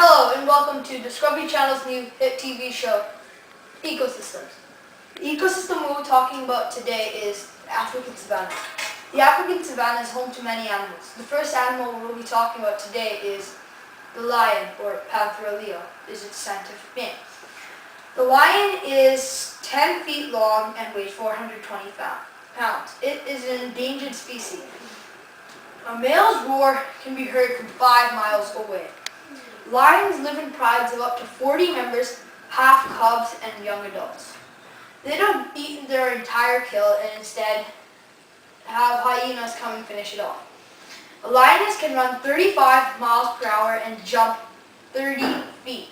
Hello and welcome to Discovery Channel's new hit TV show, Ecosystems. The ecosystem we'll be talking about today is the African savannah. The African savannah is home to many animals. The first animal we'll be talking about today is the lion, or Panthera leo, is its scientific name. The lion is 10 feet long and weighs 420 pounds. It is an endangered species. A male's roar can be heard from 5 miles away. Lions live in prides of up to 40 members, half cubs and young adults. They don't eat their entire kill and instead have hyenas come and finish it off. A lioness can run 35 miles per hour and jump 30 feet.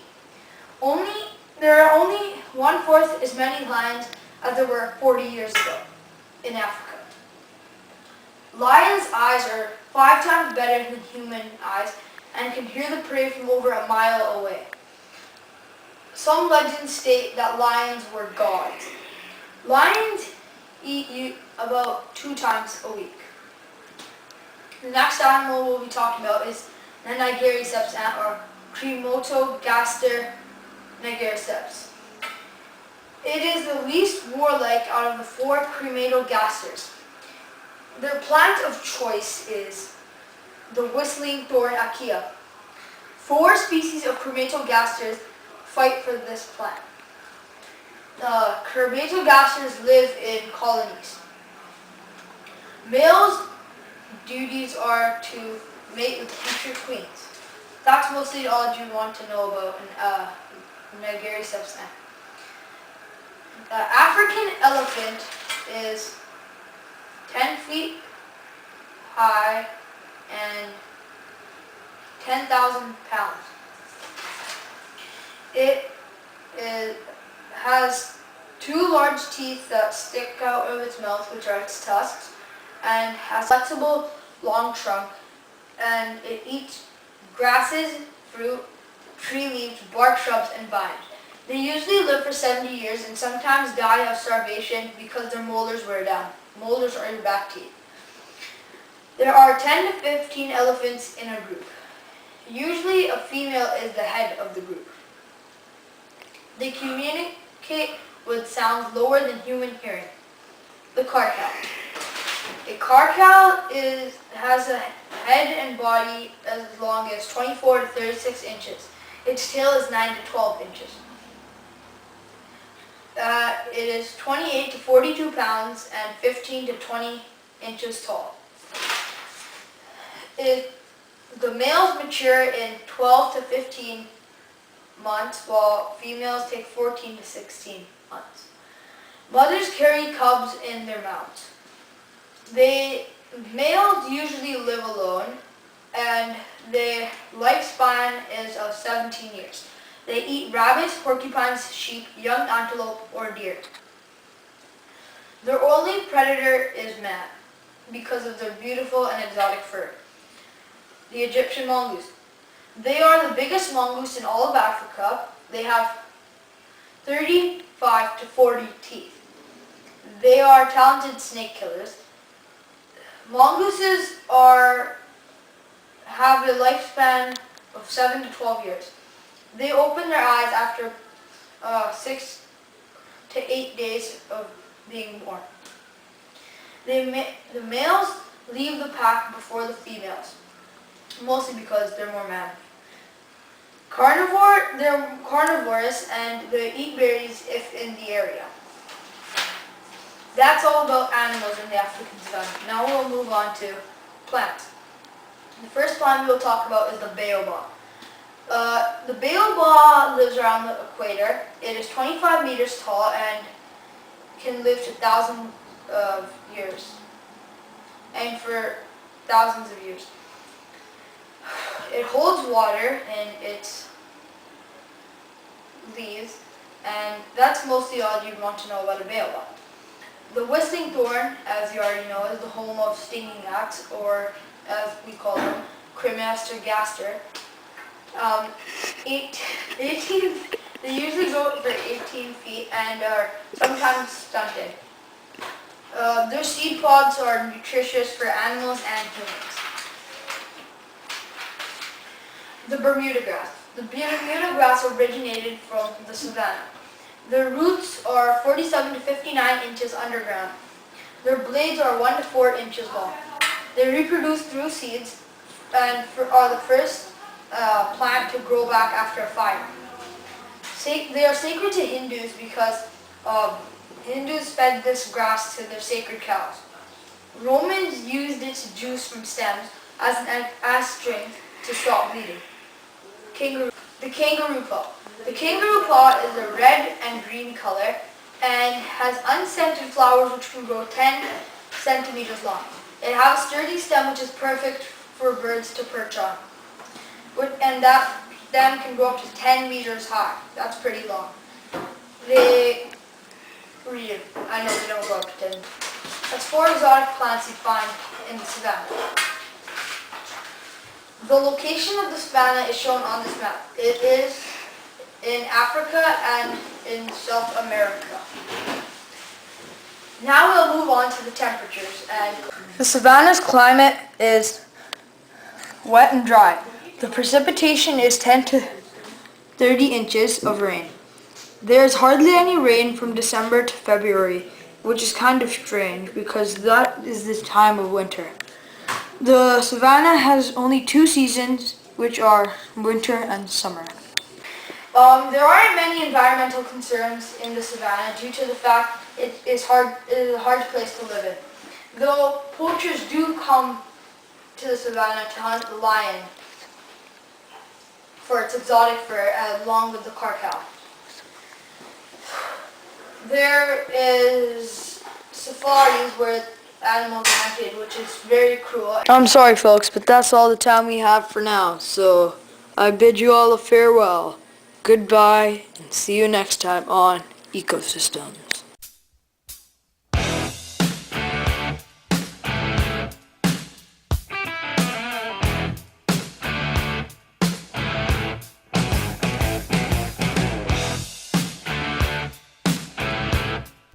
There are only 1/4 as many lions as there were 40 years ago in Africa. Lions' eyes are 5 times better than human eyes and can hear the prey from over a mile away. Some legends state that lions were gods. Lions eat about 2 times a week. The next animal we'll be talking about is the Nigericeps ant, or Crematogaster nigericeps. It is the least warlike out of the 4 Crematogasters. Their plant of choice is the whistling thorn acacia. 4 species of Crematogasters fight for this plant. Crematogasters live in colonies. Males' duties are to mate with future queens. That's mostly all you want to know about Nigericeps ant. The African elephant is 10 feet high and 10,000 pounds. It has 2 large teeth that stick out of its mouth, which are its tusks, and has a flexible, long trunk, and it eats grasses, fruit, tree leaves, bark, shrubs, and vines. They usually live for 70 years and sometimes die of starvation because their molars wear down. Molars are your back teeth. There are 10 to 15 elephants in a group. Usually a female is the head of the group. They communicate with sounds lower than human hearing. The carcal. A carcal has a head and body as long as 24 to 36 inches. Its tail is 9 to 12 inches. It is 28 to 42 pounds and 15 to 20 inches tall. The males mature in 12 to 15 months, while females take 14 to 16 months. Mothers carry cubs in their mouths. Males usually live alone, and their lifespan is of 17 years. They eat rabbits, porcupines, sheep, young antelope, or deer. Their only predator is man, because of their beautiful and exotic fur. The Egyptian mongoose. They are the biggest mongoose in all of Africa. They have 35 to 40 teeth. They are talented snake killers. Mongooses have a lifespan of 7 to 12 years. They open their eyes after 6 to 8 days of being born. The males leave the pack before the females, mostly because they're more manly. They're carnivorous and they eat berries if in the area. That's all about animals in the African savannah. Now we'll move on to plants. The first plant we'll talk about is the baobab. The baobab lives around the equator. It is 25 meters tall and can live to thousands of years, and for thousands of years. It holds water in its leaves, and that's mostly all you want to know about a baobab. The whistling thorn, as you already know, is the home of stinging gnats, or as we call them, Crematogaster. They usually go for 18 feet and are sometimes stunted. Their seed pods are nutritious for animals and humans. The Bermuda grass. The Bermuda grass originated from the savannah. Their roots are 47 to 59 inches underground. Their blades are 1 to 4 inches long. They reproduce through seeds and are the first plant to grow back after a fire. They are sacred to Hindus because Hindus fed this grass to their sacred cows. Romans used its juice from stems as strength to stop bleeding. The kangaroo paw. The kangaroo paw is a red and green color and has unscented flowers which can grow 10 centimeters long. It has a sturdy stem which is perfect for birds to perch on. And that stem can grow up to 10 meters high. That's pretty long. I know they don't go up to 10. That's 4 exotic plants you find in the savannah. The location of the savannah is shown on this map. It is in Africa and in South America. Now we'll move on to the temperatures. The savannah's climate is wet and dry. The precipitation is 10 to 30 inches of rain. There is hardly any rain from December to February, which is kind of strange because that is the time of winter. The savannah has only 2 seasons, which are winter and summer. There aren't many environmental concerns in the savannah due to the fact it is a hard place to live in. Though poachers do come to the savannah to hunt the lion for its exotic fur along with the carcal. There is safaris where animals are hunted, which is very cruel. I'm sorry folks, but that's all the time we have for now, so I bid you all a farewell. Goodbye, and see you next time on Ecosystems.